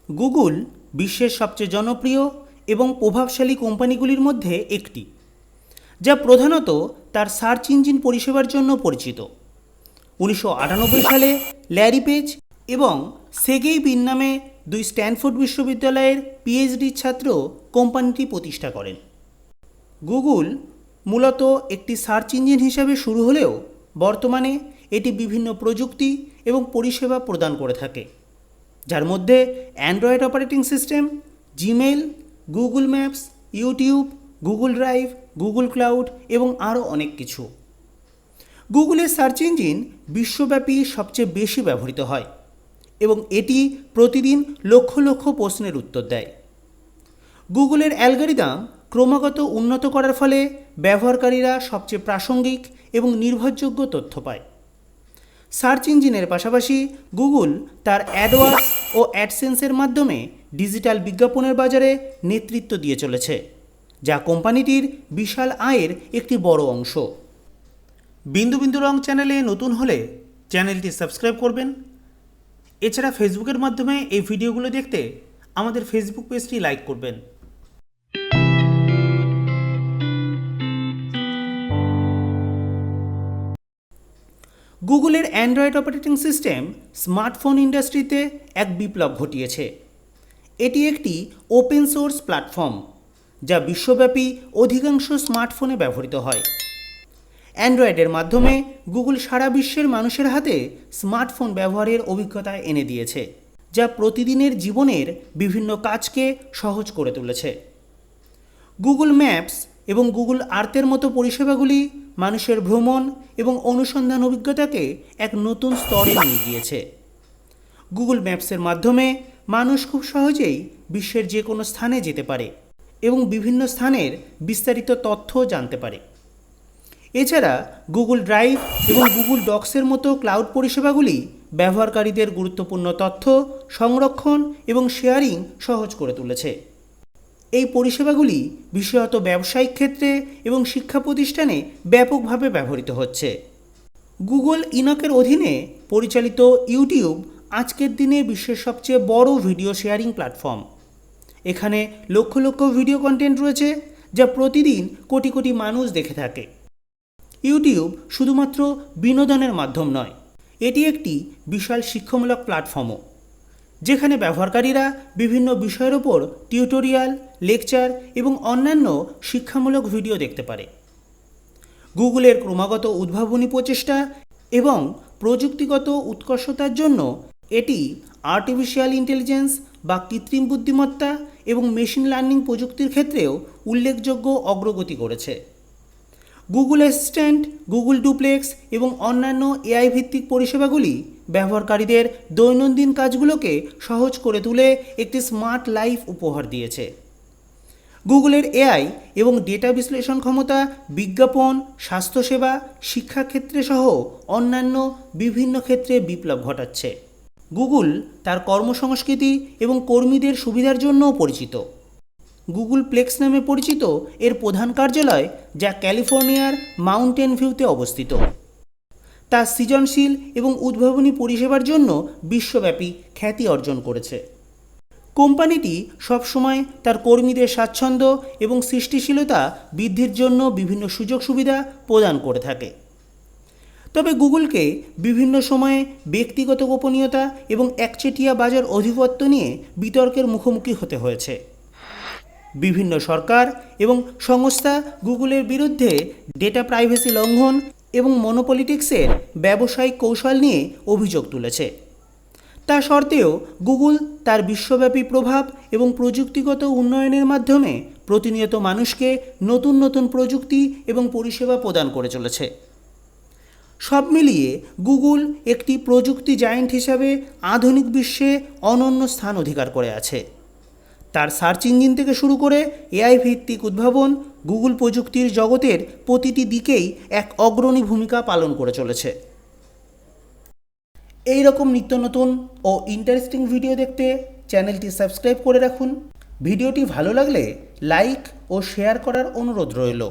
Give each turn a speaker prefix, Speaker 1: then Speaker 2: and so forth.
Speaker 1: Google বিশ্বের সবচেয়ে জনপ্রিয় এবং প্রভাবশালী কোম্পানিগুলির মধ্যে একটি, যা প্রধানত তার সার্চ ইঞ্জিন পরিষেবার জন্য পরিচিত। 1998 সালে ল্যারি পেজ এবং সেগেই বিন নামে দুই স্ট্যানফোর্ড বিশ্ববিদ্যালয়ের পিএইচডি ছাত্র কোম্পানিটি প্রতিষ্ঠা করেন। গুগল মূলত একটি সার্চ ইঞ্জিন হিসাবে শুরু হলেও বর্তমানে এটি বিভিন্ন প্রযুক্তি এবং পরিষেবা প্রদান করে থাকে, যার মধ্যে Android operating system, Gmail, Google maps, YouTube, Google drive, Google cloud এবং আরও অনেক কিছু। গুগলের সার্চ ইঞ্জিন বিশ্বব্যাপী সবচেয়ে বেশি ব্যবহৃত হয় এবং এটি প্রতিদিন লক্ষ লক্ষ প্রশ্নের উত্তর দেয়। গুগলের অ্যালগরিদম ক্রমাগত উন্নত করার ফলে ব্যবহারকারীরা সবচেয়ে প্রাসঙ্গিক এবং নির্ভরযোগ্য তথ্য পায়। সার্চ ইঞ্জিনের পাশাপাশি গুগল তার অ্যাডওয়ার্ডস ও অ্যাডসেন্সের মাধ্যমে ডিজিটাল বিজ্ঞাপনের বাজারে নেতৃত্ব দিয়ে চলেছে, যা কোম্পানিটির বিশাল আয়ের একটি বড় অংশ। বিন্দু বিন্দু রং চ্যানেলে নতুন হলে চ্যানেলটি সাবস্ক্রাইব করবেন। এছাড়া ফেসবুকের মাধ্যমে এই ভিডিওগুলো দেখতে আমাদের ফেসবুক পেজটি লাইক করবেন। গুগলের অ্যান্ড্রয়েড অপারেটিং সিস্টেম স্মার্টফোন ইন্ডাস্ট্রিতে এক বিপ্লব ঘটিয়েছে। এটি একটি ওপেন সোর্স প্ল্যাটফর্ম, যা বিশ্বব্যাপী অধিকাংশ স্মার্টফোনে ব্যবহৃত হয়। অ্যান্ড্রয়েডের মাধ্যমে গুগল সারা বিশ্বের মানুষের হাতে স্মার্টফোন ব্যবহারের অভিজ্ঞতা এনে দিয়েছে, যা প্রতিদিনের জীবনের বিভিন্ন কাজকে সহজ করে তুলেছে। গুগল ম্যাপস এবং গুগল আর্থের মতো পরিষেবাগুলি মানুষের ভ্রমণ এবং অনুসন্ধান অভিজ্ঞতাকে এক নতুন স্তরে নিয়ে গিয়েছে। গুগল ম্যাপসের মাধ্যমে মানুষ খুব সহজেই বিশ্বের যে কোনো স্থানে যেতে পারে এবং বিভিন্ন স্থানের বিস্তারিত তথ্য জানতে পারে। এছাড়া গুগল ড্রাইভ এবং গুগল ডক্সের মতো ক্লাউড পরিষেবাগুলি ব্যবহারকারীদের গুরুত্বপূর্ণ তথ্য সংরক্ষণ এবং শেয়ারিং সহজ করে তুলেছে। এই পরিষেবাগুলি বিশেষত ব্যবসায়িক ক্ষেত্রে এবং শিক্ষা প্রতিষ্ঠানে ব্যাপকভাবে ব্যবহৃত হচ্ছে। গুগল ইনকের অধীনে পরিচালিত ইউটিউব আজকের দিনে বিশ্বের সবচেয়ে বড় ভিডিও শেয়ারিং প্ল্যাটফর্ম। এখানে লক্ষ লক্ষ ভিডিও কন্টেন্ট রয়েছে, যা প্রতিদিন কোটি কোটি মানুষ দেখে থাকে। ইউটিউব শুধুমাত্র বিনোদনের মাধ্যম নয়, এটি একটি বিশাল শিক্ষামূলক প্ল্যাটফর্মও, যেখানে ব্যবহারকারীরা বিভিন্ন বিষয়ের ওপর টিউটোরিয়াল, লেকচার এবং অন্যান্য শিক্ষামূলক ভিডিও দেখতে পারে। গুগলের ক্রমাগত উদ্ভাবনী প্রচেষ্টা এবং প্রযুক্তিগত উৎকর্ষতার জন্য এটি আর্টিফিশিয়াল ইন্টেলিজেন্স বা কৃত্রিম বুদ্ধিমত্তা এবং মেশিন লার্নিং প্রযুক্তির ক্ষেত্রেও উল্লেখযোগ্য অগ্রগতি করেছে। গুগল অ্যাসিস্ট্যান্ট, গুগল ডুপ্লেক্স এবং অন্যান্য এআই ভিত্তিক পরিষেবাগুলি ব্যবহারকারীদের দৈনন্দিন কাজগুলোকে সহজ করে তুলে একটি স্মার্ট লাইফ উপহার দিয়েছে। গুগলের এআই এবং ডেটা বিশ্লেষণ ক্ষমতা বিজ্ঞাপন, স্বাস্থ্যসেবা, শিক্ষাক্ষেত্রে সহ অন্যান্য বিভিন্ন ক্ষেত্রে বিপ্লব ঘটাচ্ছে। গুগল তার কর্মসংস্কৃতি এবং কর্মীদের সুবিধার জন্যও পরিচিত। গুগল প্লেক্স নামে পরিচিত এর প্রধান কার্যালয়, যা ক্যালিফোর্নিয়ার মাউন্টেন ভিউতে অবস্থিত, তার সৃজনশীল এবং উদ্ভাবনী পরিষেবার জন্য বিশ্বব্যাপী খ্যাতি অর্জন করেছে। কোম্পানিটি সবসময় তার কর্মীদের স্বাচ্ছন্দ্য এবং সৃষ্টিশীলতা বৃদ্ধির জন্য বিভিন্ন সুযোগ সুবিধা প্রদান করে থাকে। তবে গুগলকে বিভিন্ন সময়ে ব্যক্তিগত গোপনীয়তা এবং একচেটিয়া বাজার আধিপত্য নিয়ে বিতর্কের মুখোমুখি হতে হয়েছে। বিভিন্ন সরকার এবং সংস্থা গুগলের বিরুদ্ধে ডেটা প্রাইভেসি লঙ্ঘন এবং মনোপলিটিক্সের ব্যবসায়িক কৌশল নিয়ে অভিযোগ তুলেছে। তা সত্ত্বেও গুগল তার বিশ্বব্যাপী প্রভাব এবং প্রযুক্তিগত উন্নয়নের মাধ্যমে প্রতিনিয়ত মানুষকে নতুন নতুন প্রযুক্তি এবং পরিষেবা প্রদান করে চলেছে। সব মিলিয়ে গুগল একটি প্রযুক্তি জায়ান্ট হিসাবে আধুনিক বিশ্বে অনন্য স্থান অধিকার করে আছে। তার সার্চ ইঞ্জিন থেকে শুরু করে এআই ভিত্তিক উদ্ভাবন গুগল প্রযুক্তির জগতের প্রতিটি দিকেই এক অগ্রণী ভূমিকা পালন করে চলেছে। এই রকম নিত্য নতুন ও ইন্টারেস্টিং ভিডিও দেখতে চ্যানেলটি সাবস্ক্রাইব করে রাখুন। ভিডিওটি ভালো লাগলে লাইক ও শেয়ার করার অনুরোধ রইল।